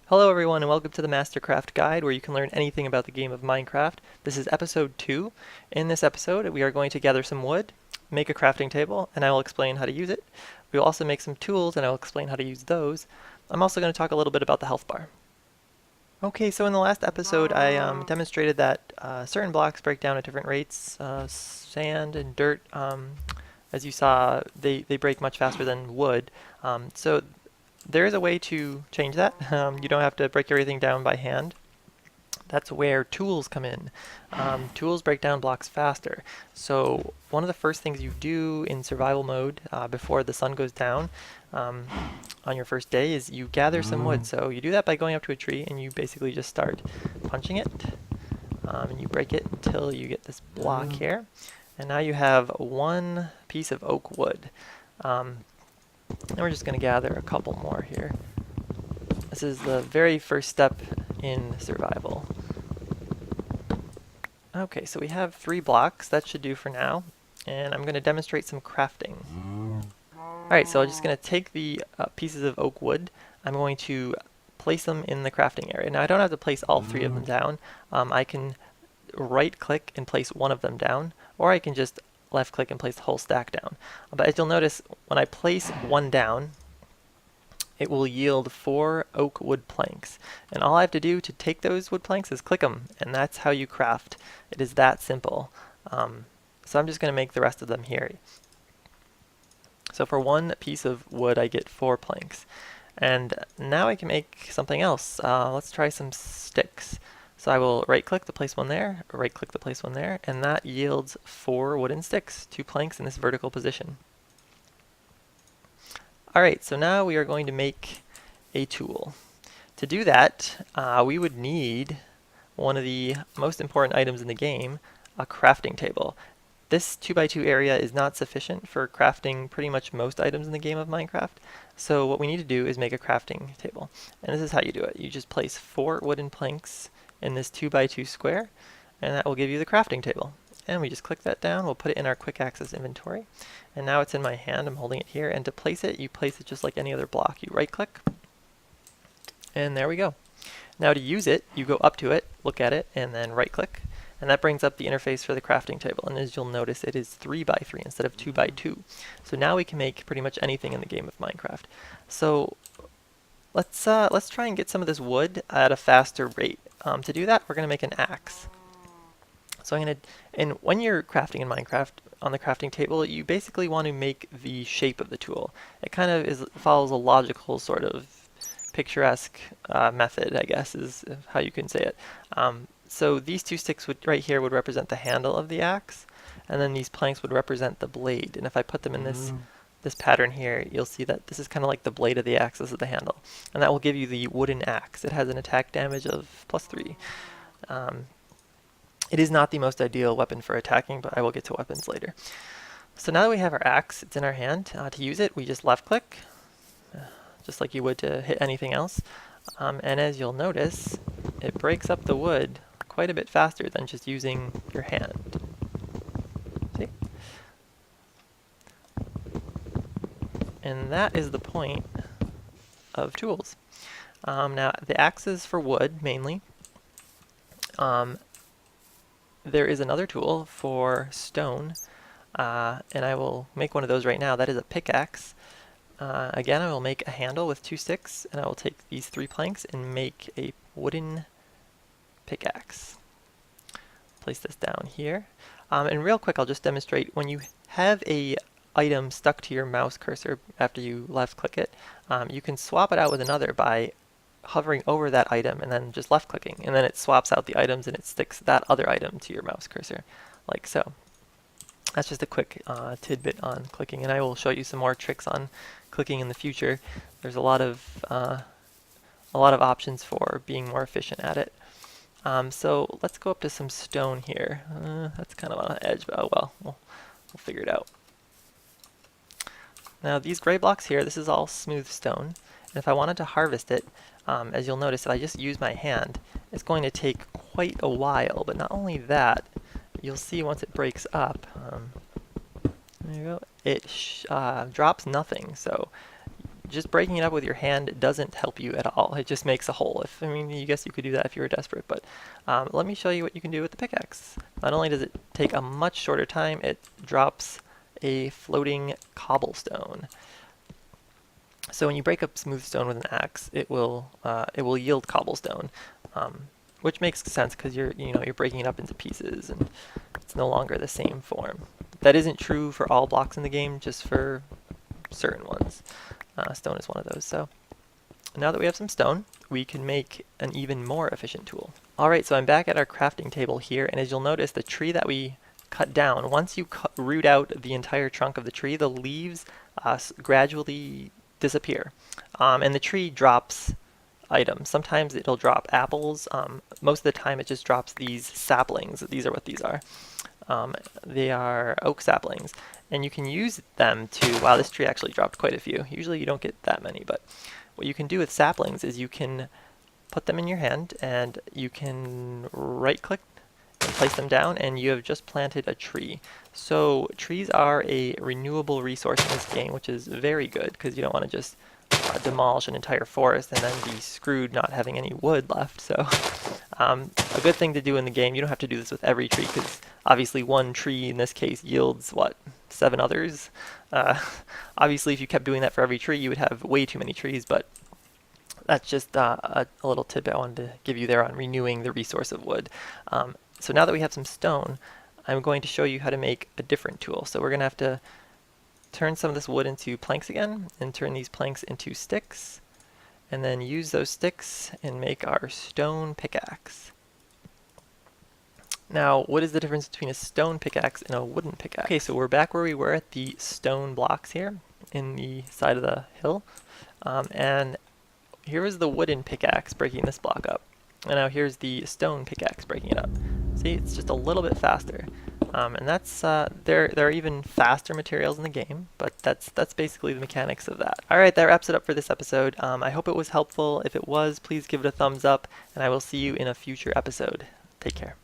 Hello everyone and welcome to the MasterCraft guide where you can learn anything about the game of Minecraft. This is episode 2. In this episode we are going to gather some wood, make a crafting table, and I will explain how to use it. We will also make some tools and I will explain how to use those. I'm also going to talk a little bit about the health bar. Okay, so in the last episode I demonstrated that certain blocks break down at different rates. Sand and dirt, as you saw, they break much faster than wood. So there is a way to change that. You don't have to break everything down by hand. That's where tools come in. Tools break down blocks faster. So one of the first things you do in survival mode before the sun goes down on your first day is you gather some wood. So you do that by going up to a tree and you basically just start punching it. And you break it until you get this block here. And now you have one piece of oak wood. And we're just going to gather a couple more here. This is the very first step in survival. Okay, so we have 3 blocks. That should do for now. And I'm going to demonstrate some crafting. Alright, so I'm just going to take the pieces of oak wood. I'm going to place them in the crafting area. Now I don't have to place all 3 of them down. I can right click and place one of them down, or I can just left click and place the whole stack down. But as you'll notice, when I place one down, it will yield 4 oak wood planks. And all I have to do to take those wood planks is click them, and that's how you craft. It is that simple. So I'm just going to make the rest of them here. So for one piece of wood, I get 4 planks. And now I can make something else. Let's try some sticks. So I will right click to place one there, right click to place one there, and that yields 4 wooden sticks, 2 planks in this vertical position. Alright, so now we are going to make a tool. To do that, we would need one of the most important items in the game, a crafting table. This 2x2 area is not sufficient for crafting pretty much most items in the game of Minecraft. So what we need to do is make a crafting table. And this is how you do it. You just place 4 wooden planks in this 2x2 square, and that will give you the crafting table. And we just click that down, we'll put it in our quick access inventory. And now it's in my hand, I'm holding it here, and to place it, you place it just like any other block. You right click, and there we go. Now to use it, you go up to it, look at it, and then right click, and that brings up the interface for the crafting table. And as you'll notice, it is 3x3 instead of 2x2. So now we can make pretty much anything in the game of Minecraft. So let's try and get some of this wood at a faster rate. To do that, we're going to make an axe. So and when you're crafting in Minecraft, on the crafting table, you basically want to make the shape of the tool. It kind of follows a logical sort of picturesque method, I guess, is how you can say it. So these 2 sticks right here would represent the handle of the axe, and then these planks would represent the blade. And if I put them in this pattern here, you'll see that this is kind of like the blade of the axe, this is the handle. And that will give you the wooden axe. It has an attack damage of +3. It is not the most ideal weapon for attacking, but I will get to weapons later. So now that we have our axe, it's in our hand. To use it, we just left click, just like you would to hit anything else. And as you'll notice, it breaks up the wood quite a bit faster than just using your hand. See? And that is the point of tools. Now, the axe is for wood, mainly. There is another tool for stone, and I will make one of those right now. That is a pickaxe. Again, I will make a handle with 2 sticks, and I will take these 3 planks and make a wooden pickaxe. Place this down here. And real quick, I'll just demonstrate. When you have a item stuck to your mouse cursor after you left click it, you can swap it out with another by hovering over that item and then just left clicking, and then it swaps out the items and it sticks that other item to your mouse cursor, like so. That's just a quick tidbit on clicking, and I will show you some more tricks on clicking in the future. There's a lot of options for being more efficient at it. So let's go up to some stone here. That's kind of on an edge, but oh well, we'll figure it out. Now these gray blocks here, this is all smooth stone, and if I wanted to harvest it, as you'll notice, if I just use my hand, it's going to take quite a while. But not only that, you'll see once it breaks up, there you go, it drops nothing. So just breaking it up with your hand doesn't help you at all. It just makes a hole. I mean, you guess you could do that if you were desperate, but let me show you what you can do with the pickaxe. Not only does it take a much shorter time, it drops a floating cobblestone. So when you break up smooth stone with an axe, it will yield cobblestone, which makes sense because you're breaking it up into pieces and it's no longer the same form. That isn't true for all blocks in the game, just for certain ones. Stone is one of those. So now that we have some stone, we can make an even more efficient tool. Alright, so I'm back at our crafting table here, and as you'll notice, the tree that we cut down, once you root out the entire trunk of the tree, the leaves gradually disappear. And the tree drops items. Sometimes it'll drop apples. Most of the time it just drops these saplings. These are what these are. They are oak saplings, and you can use them to, wow, this tree actually dropped quite a few. Usually you don't get that many, but what you can do with saplings is you can put them in your hand and you can right click and place them down, and you have just planted a tree. So trees are a renewable resource in this game, which is very good because you don't want to just demolish an entire forest and then be screwed not having any wood left. So a good thing to do in the game. You don't have to do this with every tree because obviously one tree in this case yields, what, 7 others? Obviously if you kept doing that for every tree you would have way too many trees, but that's just a little tip I wanted to give you there on renewing the resource of wood. So now that we have some stone, I'm going to show you how to make a different tool. So we're going to have to turn some of this wood into planks again, and turn these planks into sticks, and then use those sticks and make our stone pickaxe. Now, what is the difference between a stone pickaxe and a wooden pickaxe? Okay, so we're back where we were at the stone blocks here in the side of the hill, and here is the wooden pickaxe breaking this block up. And now here's the stone pickaxe breaking it up. See, it's just a little bit faster. And that's there are even faster materials in the game, but that's basically the mechanics of that. Alright, that wraps it up for this episode. I hope it was helpful. If it was, please give it a thumbs up, and I will see you in a future episode. Take care.